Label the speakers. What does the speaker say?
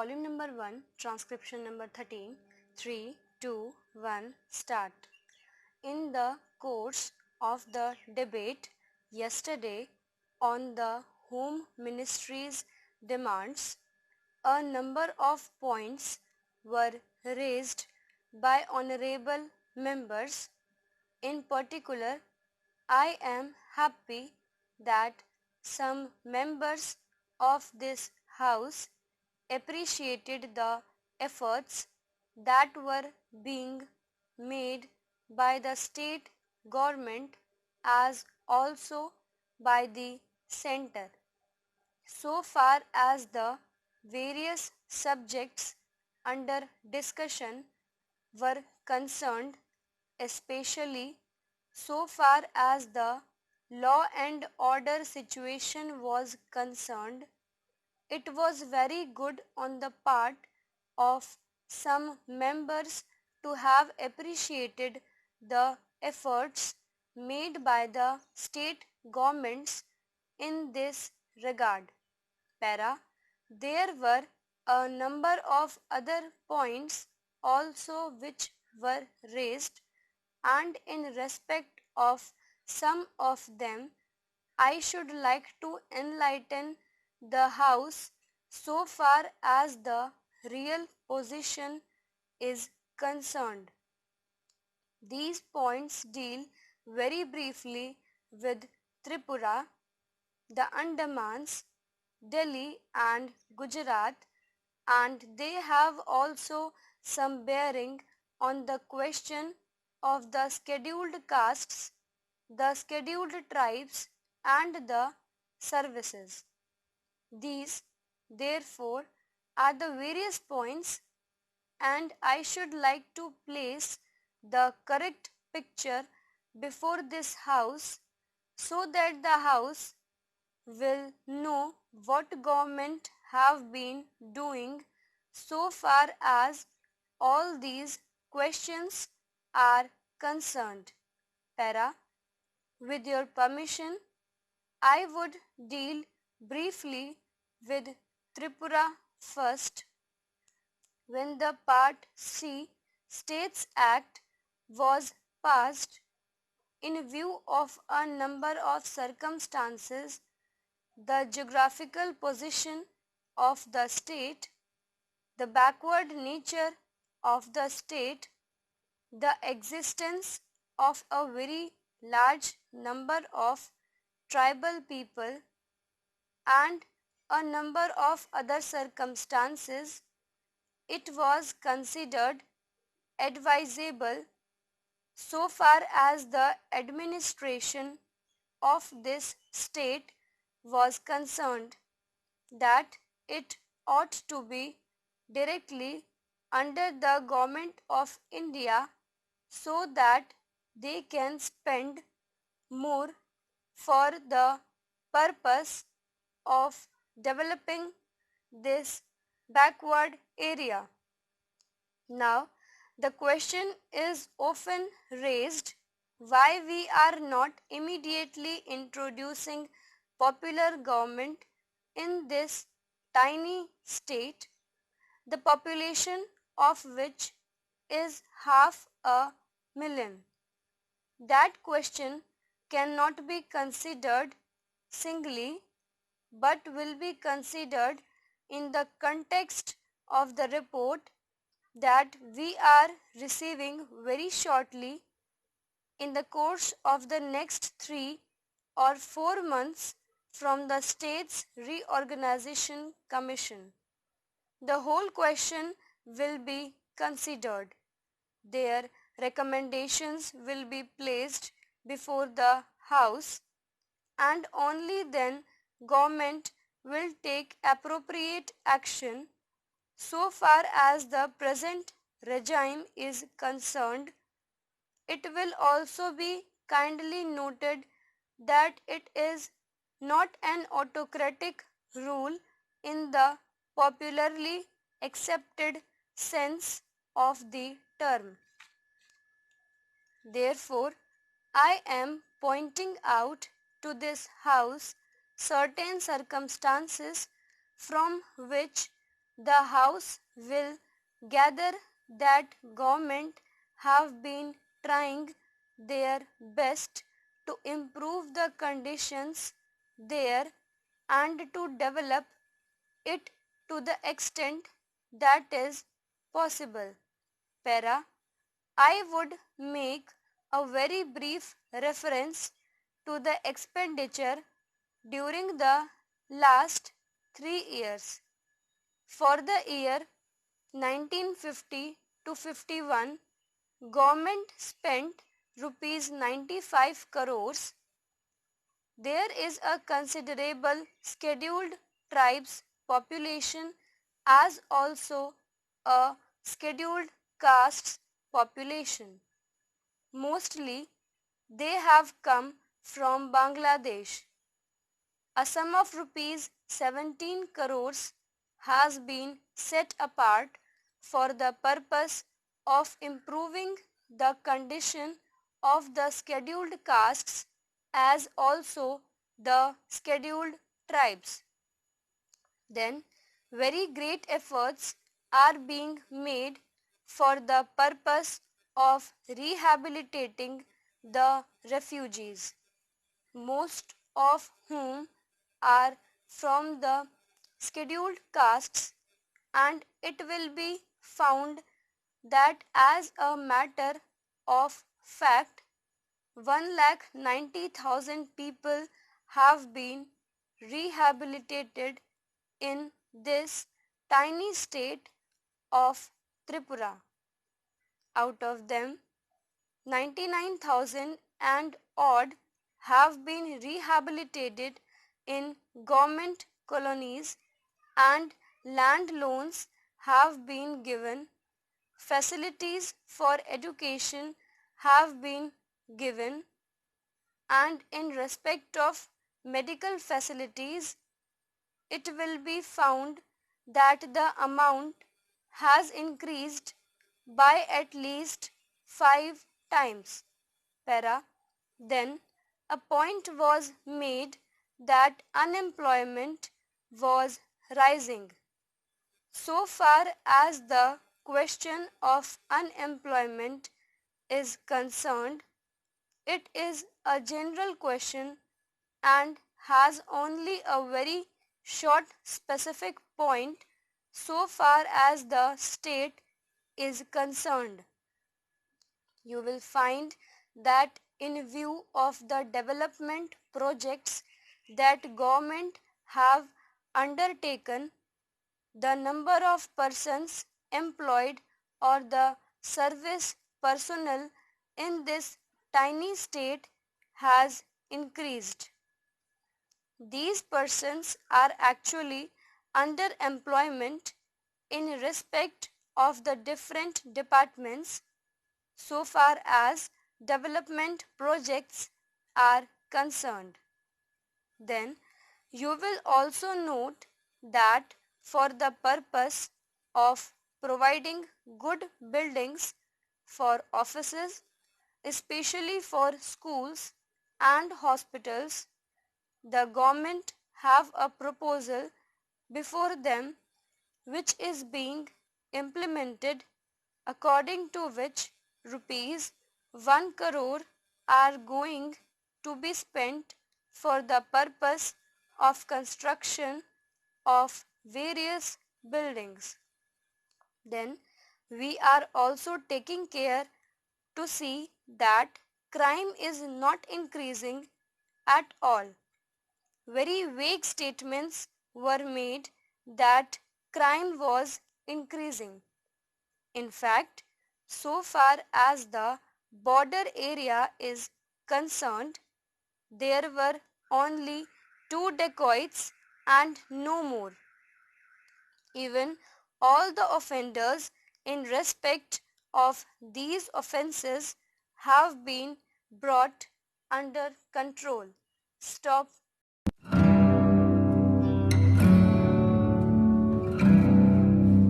Speaker 1: volume number 1, transcription number 13, 3, 2, 1, start. In the course of the debate yesterday on the Home Ministry's demands, a number of points were raised by honorable members. In particular, I am happy that some members of this House appreciated the efforts that were being made by the state government as also by the center, so far as the various subjects under discussion were concerned, especially so far as the law and order situation was concerned. It was very good on the part of some members to have appreciated the efforts made by the state governments in this regard. There were a number of other points also which were raised, and in respect of some of them I should like to enlighten the House so far as the real position is concerned. These points deal very briefly with Tripura, the Andamans, Delhi and Gujarat, and they have also some bearing on the question of the scheduled castes, the scheduled tribes and the services. These, therefore, are the various points, and I should like to place the correct picture before this House so that the House will know what government have been doing so far as all these questions are concerned. With your permission, I would deal briefly with Tripura first. When the Part C States Act was passed, in view of a number of circumstances, the geographical position of the state, the backward nature of the state, the existence of a very large number of tribal people, and a number of other circumstances, it was considered advisable so far as the administration of this state was concerned that it ought to be directly under the Government of India so that they can spend more for the purpose of developing this backward area. Now, the question is often raised why we are not immediately introducing popular government in this tiny state, the population of which is 500,000. That question cannot be considered singly but will be considered in the context of the report that we are receiving very shortly in the course of the next 3 or 4 months from the States Reorganization Commission. The whole question will be considered. Their recommendations will be placed before the House, and only then government will take appropriate action. So far as the present regime is concerned, it will also be kindly noted that it is not an autocratic rule in the popularly accepted sense of the term. Therefore, I am pointing out to this House certain circumstances from which the House will gather that government have been trying their best to improve the conditions there and to develop it to the extent that is possible. Para, I would make a very brief reference to the expenditure during the last 3 years. For the year 1950 to 51, government spent rupees 95 crores. There is a considerable scheduled tribes population as also a scheduled castes population. Mostly they have come from Bangladesh. A sum of rupees 17 crores has been set apart for the purpose of improving the condition of the scheduled castes as also the scheduled tribes. Then very great efforts are being made for the purpose of rehabilitating the refugees, most of whom are from the scheduled castes, and it will be found that as a matter of fact 1,90,000 people have been rehabilitated in this tiny state of Tripura. Out of them 99,000 and odd have been rehabilitated in government colonies and land loans have been given, facilities for education have been given, and in respect of medical facilities it will be found that the amount has increased by at least 5 times. Para. Then a point was made that unemployment was rising. So far as the question of unemployment is concerned, it is a general question and has only a very short specific point so far as the state is concerned. You will find that in view of the development projects that government have undertaken, the number of persons employed or the service personnel in this tiny state has increased. These persons are actually under employment in respect of the different departments so far as development projects are concerned. Then you will also note that for the purpose of providing good buildings for offices, especially for schools and hospitals, the government have a proposal before them which is being implemented, according to which rupees 1 crore are going to be spent for the purpose of construction of various buildings. Then we are also taking care to see that crime is not increasing at all. Very vague statements were made that crime was increasing. In fact, so far as the border area is concerned, there were only 2 dacoits and no more. Even all the offenders in respect of these offences have been brought under control. Stop